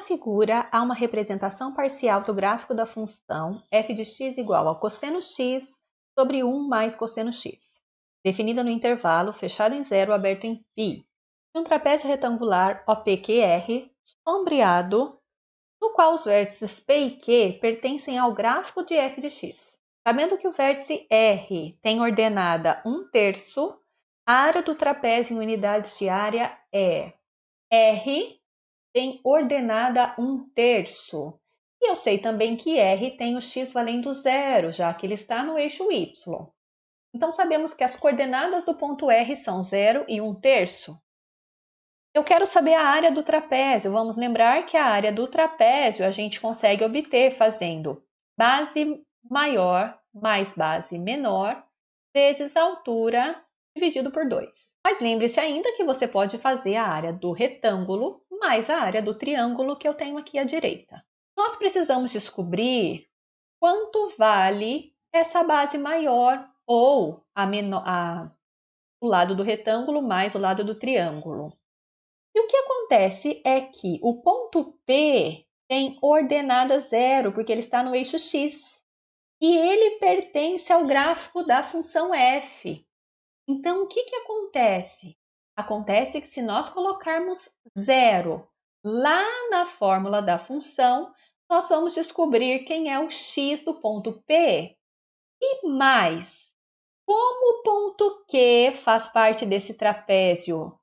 figura, há uma representação parcial do gráfico da função f de x igual ao cosseno x sobre 1 mais cosseno x, definida no intervalo fechado em zero aberto em π, de um trapézio retangular OPQR sombreado, no qual os vértices P e Q pertencem ao gráfico de f de x. Sabendo que o vértice R tem ordenada 1/3, a área do trapézio em unidades de área é R tem ordenada 1/3. E eu sei também que R tem o x valendo zero, já que ele está no eixo y. Então, sabemos que as coordenadas do ponto R são 0 e 1/3. Eu quero saber a área do trapézio. Vamos lembrar que a área do trapézio a gente consegue obter fazendo base maior mais base menor vezes a altura dividido por 2. Mas lembre-se ainda que você pode fazer a área do retângulo mais a área do triângulo que eu tenho aqui à direita. Nós precisamos descobrir quanto vale essa base maior ou o lado do retângulo mais o lado do triângulo. E o que acontece é que o ponto P tem ordenada 0, porque ele está no eixo x. E ele pertence ao gráfico da função f. Então, o que acontece? Acontece que se nós colocarmos 0 lá na fórmula da função, nós vamos descobrir quem é o x do ponto P. E mais, como o ponto Q faz parte desse trapézio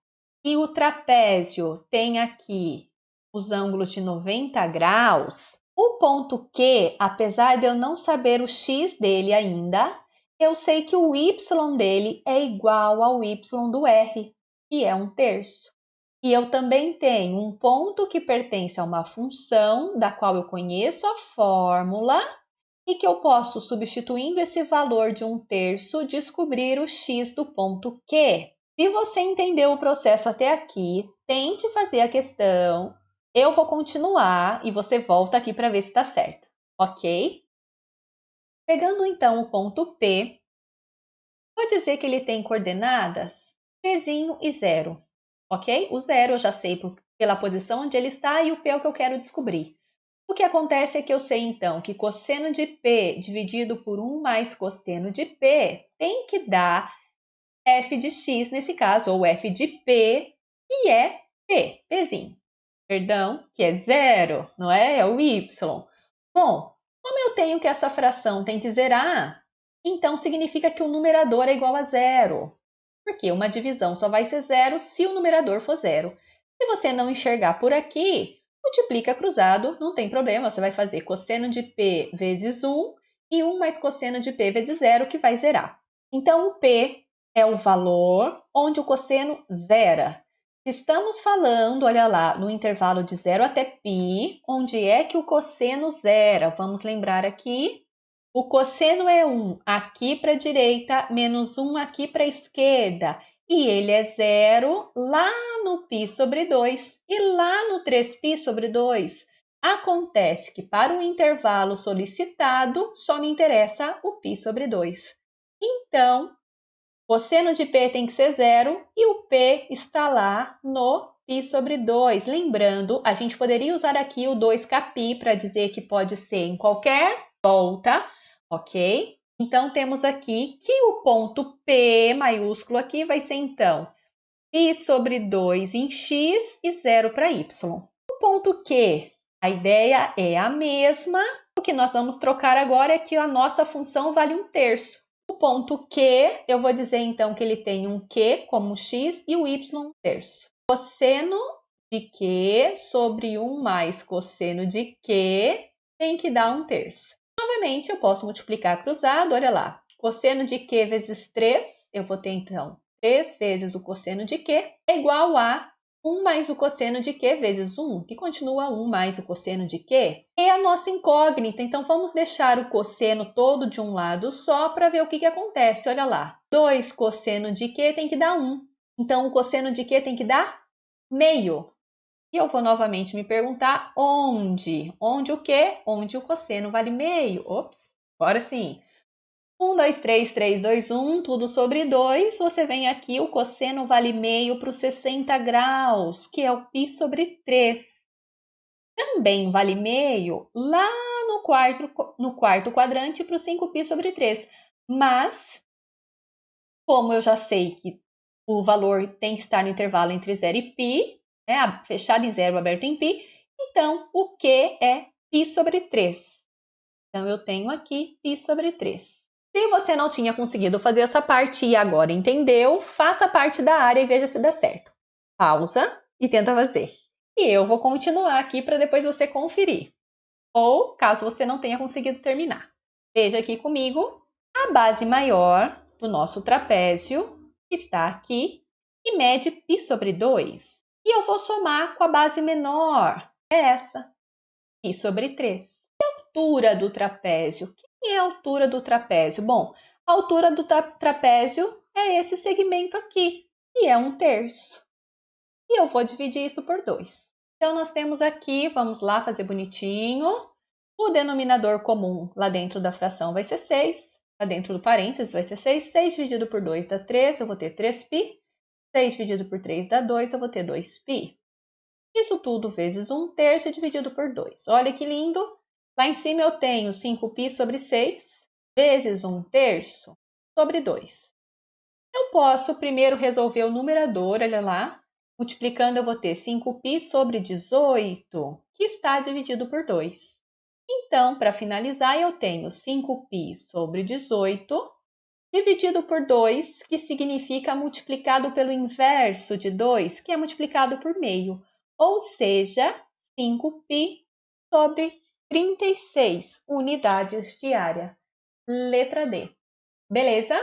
e o trapézio tem aqui os ângulos de 90 graus, o ponto Q, apesar de eu não saber o x dele ainda, eu sei que o y dele é igual ao y do R, que é 1/3. E eu também tenho um ponto que pertence a uma função da qual eu conheço a fórmula e que eu posso, substituindo esse valor de 1/3, descobrir o x do ponto Q. Se você entendeu o processo até aqui, tente fazer a questão. Eu vou continuar e você volta aqui para ver se está certo, ok? Pegando então o ponto P, vou dizer que ele tem coordenadas Pzinho e 0, ok? O 0 eu já sei pela posição onde ele está e o P é o que eu quero descobrir. O que acontece é que eu sei então que cosseno de P dividido por 1 mais cosseno de P tem que dar f de x nesse caso, ou f de P, que é P, Pzinho. Perdão, que é 0, não é? É o y. Bom, como eu tenho que essa fração tem que zerar, então significa que o numerador é igual a 0. Porque uma divisão só vai ser 0 se o numerador for 0. Se você não enxergar por aqui, multiplica cruzado, não tem problema. Você vai fazer cosseno de P vezes 1 e 1 mais cosseno de P vezes 0, que vai zerar. Então, o P é o valor onde o cosseno zera. Estamos falando, olha lá, no intervalo de 0 até π, onde é que o cosseno zera? Vamos lembrar aqui, o cosseno é 1 aqui para a direita, menos 1 aqui para a esquerda, e ele é 0 lá no π sobre 2 e lá no 3π sobre 2. Acontece que para o intervalo solicitado, só me interessa o π sobre 2. Então, cosseno de P tem que ser 0 e o P está lá no π sobre 2. Lembrando, a gente poderia usar aqui o 2kπ para dizer que pode ser em qualquer volta, ok? Então, temos aqui que o ponto P maiúsculo aqui vai ser, então, π sobre 2 em x e 0 para y. O ponto Q, a ideia é a mesma. O que nós vamos trocar agora é que a nossa função vale 1/3. O ponto Q, eu vou dizer então que ele tem um Q como x e o y 1/3. Cosseno de Q sobre 1 mais cosseno de Q tem que dar 1/3. Novamente, eu posso multiplicar cruzado, olha lá. Cosseno de Q vezes 3, eu vou ter então 3 vezes o cosseno de Q é igual a 1 mais o cosseno de Q vezes 1, que continua 1 mais o cosseno de Q. É a nossa incógnita, então vamos deixar o cosseno todo de um lado só para ver o que acontece. Olha lá, 2 cosseno de Q tem que dar 1. Então, o cosseno de Q tem que dar meio. E eu vou novamente me perguntar onde? Onde o quê? Onde o cosseno vale meio. Ops, agora sim. 1, 2, 3, 3, 2, 1, tudo sobre 2. Você vem aqui, o cosseno vale meio para os 60 graus, que é o π sobre 3. Também vale meio lá no quarto quadrante para o 5π sobre 3. Mas, como eu já sei que o valor tem que estar no intervalo entre 0 e π, né, fechado em 0, aberto em π, então o Q é π sobre 3. Então, eu tenho aqui π sobre 3. Se você não tinha conseguido fazer essa parte e agora entendeu, faça a parte da área e veja se dá certo. Pausa e tenta fazer. E eu vou continuar aqui para depois você conferir. Ou, caso você não tenha conseguido terminar. Veja aqui comigo, a base maior do nosso trapézio está aqui e mede π sobre 2. E eu vou somar com a base menor, é essa, π sobre 3. E a altura do trapézio? Quem é a altura do trapézio? Bom, a altura do trapézio é esse segmento aqui, que é 1/3. E eu vou dividir isso por 2. Então, nós temos aqui, vamos lá fazer bonitinho, o denominador comum lá dentro da fração vai ser 6, lá dentro do parênteses vai ser 6, 6 dividido por 2 dá 3, eu vou ter 3π, 6 dividido por 3 dá 2, eu vou ter 2π. Isso tudo vezes 1/3 dividido por 2. Olha que lindo! Lá em cima eu tenho 5π sobre 6 vezes 1/3 sobre 2. Eu posso primeiro resolver o numerador, olha lá. Multiplicando, eu vou ter 5π sobre 18, que está dividido por 2. Então, para finalizar, eu tenho 5π sobre 18 dividido por 2, que significa multiplicado pelo inverso de 2, que é multiplicado por meio. Ou seja, 5π sobre 36 unidades de área. Letra D. Beleza?